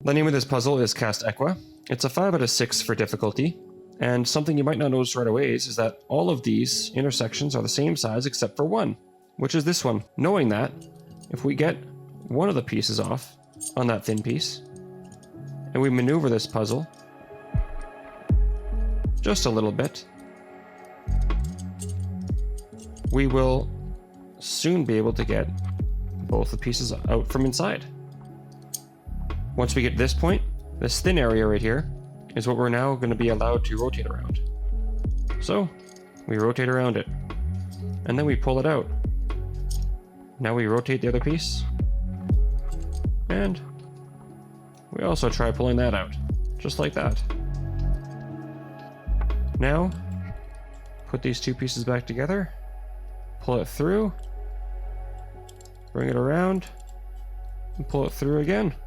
The name of this puzzle is Cast Equa. It's a 5 out of 6 for difficulty, and something you might not notice right away is that all of these intersections are the same size except for one, which is this one. Knowing that, if we get one of the pieces off on that thin piece, and we maneuver this puzzle just a little bit, we will soon be able to get both the pieces out from inside. Once we get to this point, this thin area right here is what we're now going to be allowed to rotate around. So we rotate around it, and then we pull it out. Now we rotate the other piece, and we also try pulling that out, just like that. Now, put these two pieces back together, pull it through, bring it around, and pull it through again.